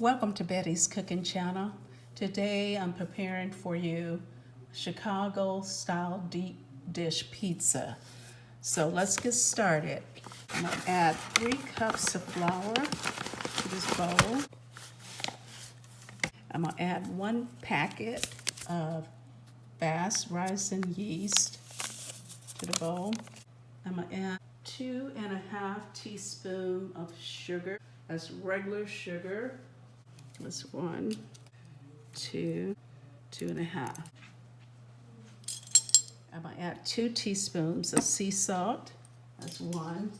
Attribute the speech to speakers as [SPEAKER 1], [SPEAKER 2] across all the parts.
[SPEAKER 1] Welcome to Betty's Cooking Channel. Today I'm preparing for you Chicago style deep dish pizza. So let's get started. I'm going to add 3 cups of flour to this bowl. I'm going to add 1 packet of fast rising yeast to the bowl. I'm going to add 2.5 teaspoons of sugar. That's regular sugar. That's 1, 2, 2.5. I'm going to add 2 teaspoons of sea salt. That's 1.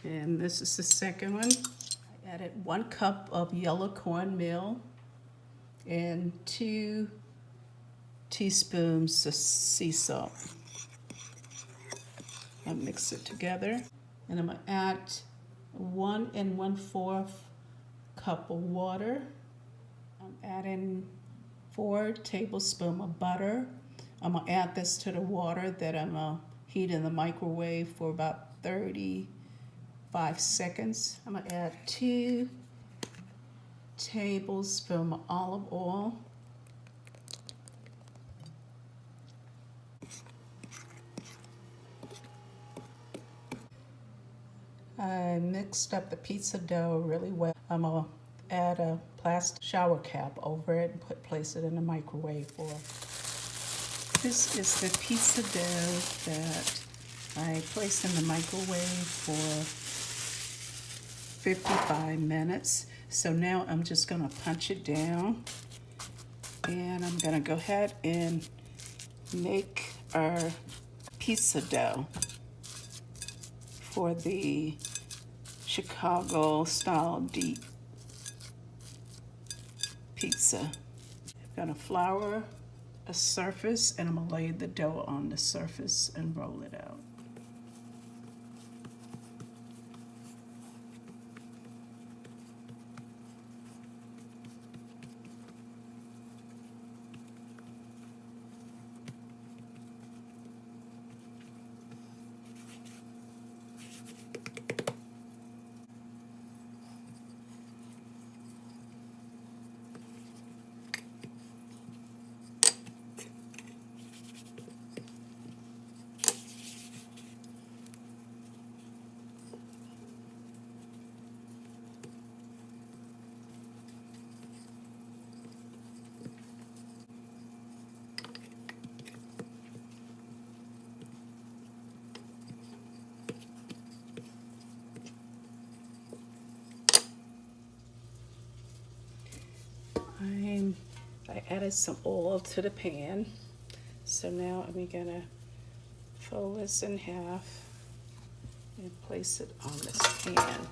[SPEAKER 1] And this is the second one. I added 1 cup of yellow cornmeal and 2 teaspoons of sea salt. I'll mix it together. And I'm going to add 1 1/4 cup of water. I'm adding 4 tablespoons of butter. I'm going to add this to the water that I'm going to heat in the microwave for about 35 seconds. I'm going to add 2 tablespoons of olive oil. I mixed up the pizza dough really well. I'm going to add a plastic shower cap over it and place it in the microwave for. This is the pizza dough that I placed in the microwave for 55 minutes. So now I'm just going to punch it down, and I'm going to go ahead and make our pizza dough for the Chicago style deep pizza. I'm going to flour a surface, and I'm going to lay the dough on the surface and roll it out. I added some oil to the pan. So now I'm gonna fold this in half and place it on this pan.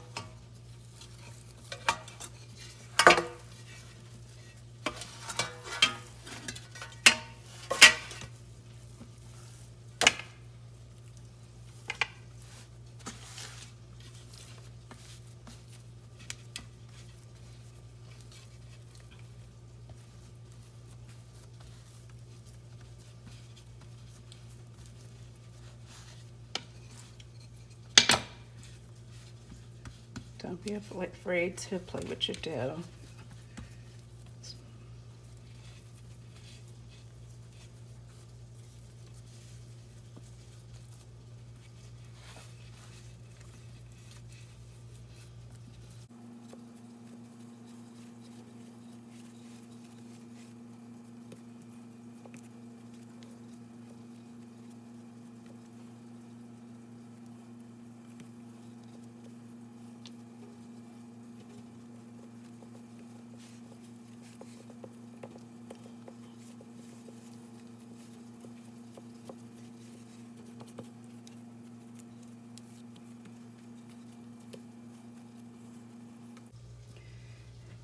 [SPEAKER 1] Don't be afraid to play with your dough.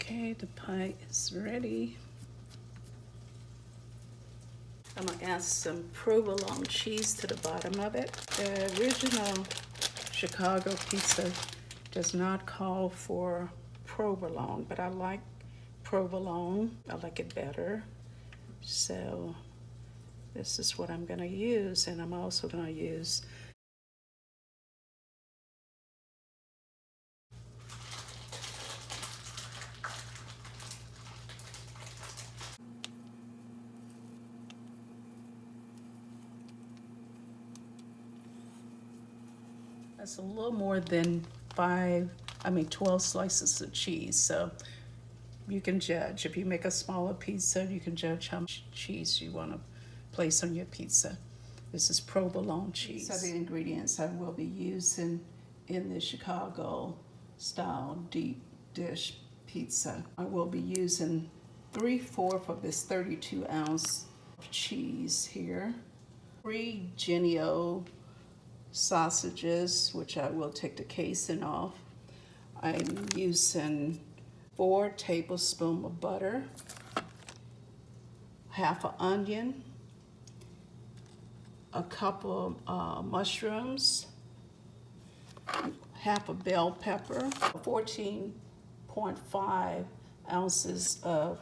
[SPEAKER 1] Okay, the pie is ready. I'm going to add some provolone cheese to the bottom of it. The original Chicago pizza does not call for provolone, but I like provolone. I like it better. So this is what I'm going to use, and I'm also going to use That's a little more than 12 slices of cheese. So you can judge. If you make a smaller pizza, you can judge how much cheese you want to place on your pizza. This is provolone cheese. These are the ingredients I will be using in the Chicago style deep dish pizza. I will be using 3/4 of this 32-ounce cheese here, 3 Genio sausages, which I will take the casing off. I'm using 4 tablespoons of butter, half an onion, a couple of mushrooms, half a bell pepper, 14.5 ounces of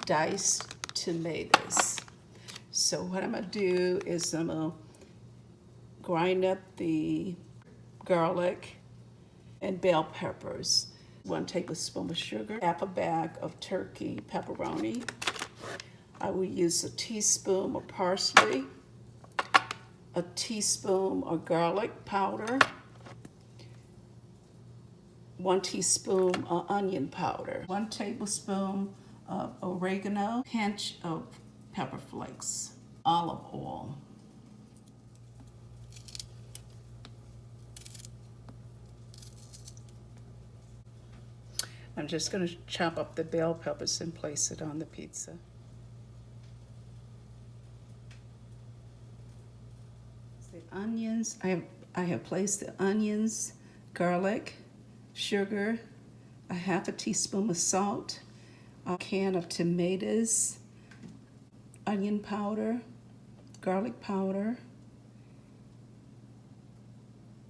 [SPEAKER 1] diced tomatoes. So what I'm gonna do is I'm gonna grind up the garlic and bell peppers, 1 tablespoon of sugar, half a bag of turkey pepperoni. I will use a teaspoon of parsley, a teaspoon of garlic powder, 1 teaspoon of onion powder, 1 tablespoon of oregano, pinch of pepper flakes, olive oil. I'm just going to chop up the bell peppers and place it on the pizza. The onions, I have placed the onions, garlic, sugar, a half a teaspoon of salt, a can of tomatoes, onion powder, garlic powder,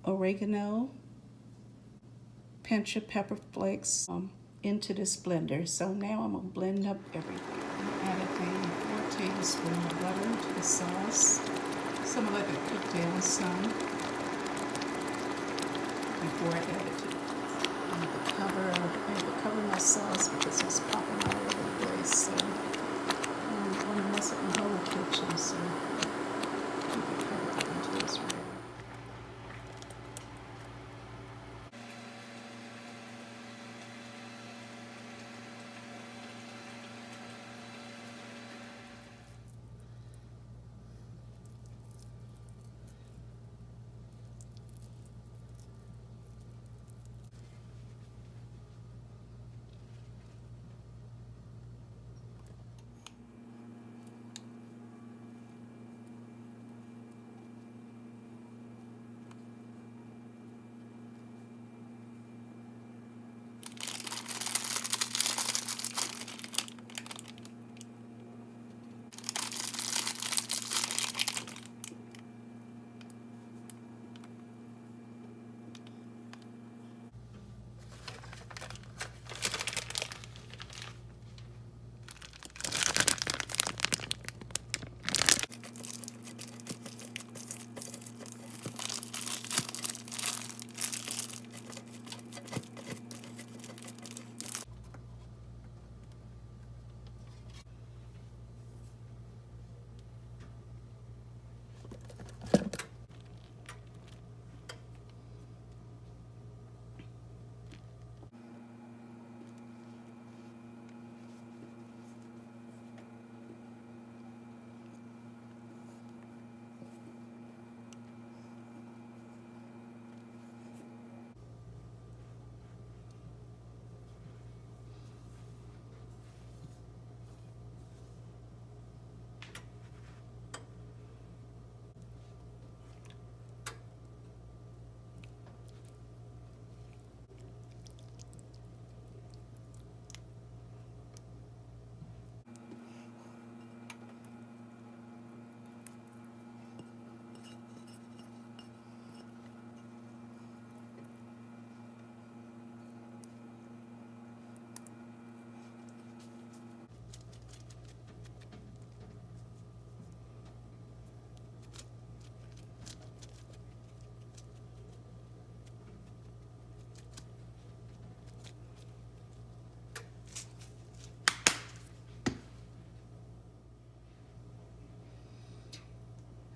[SPEAKER 1] oregano, pinch of pepper flakes into this blender. So now I'm gonna blend up everything. I'm adding 4 tablespoons of butter to the sauce. So I'm gonna let it cook down some before I add it to it. I have to cover my sauce because it's popping all over the place. So I don't want to mess up my whole kitchen. So keep it covered until it's ready.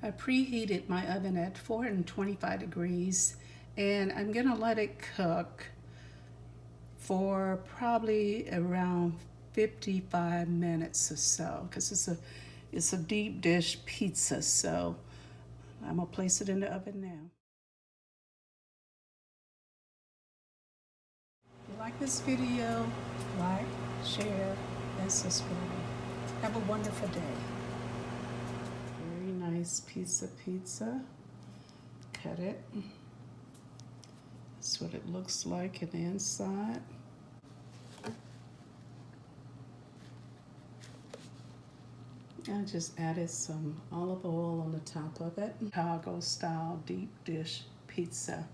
[SPEAKER 1] I preheated my oven at 425 degrees And I'm gonna let it cook for probably around 55 minutes or so, because it's a deep dish pizza. So I'm gonna place it in the oven now. If you like this video, like, share, and subscribe. Have a wonderful day. Very nice piece of pizza. Cut it. That's what it looks like in the inside. I just added some olive oil on the top of it. Chicago style deep dish pizza.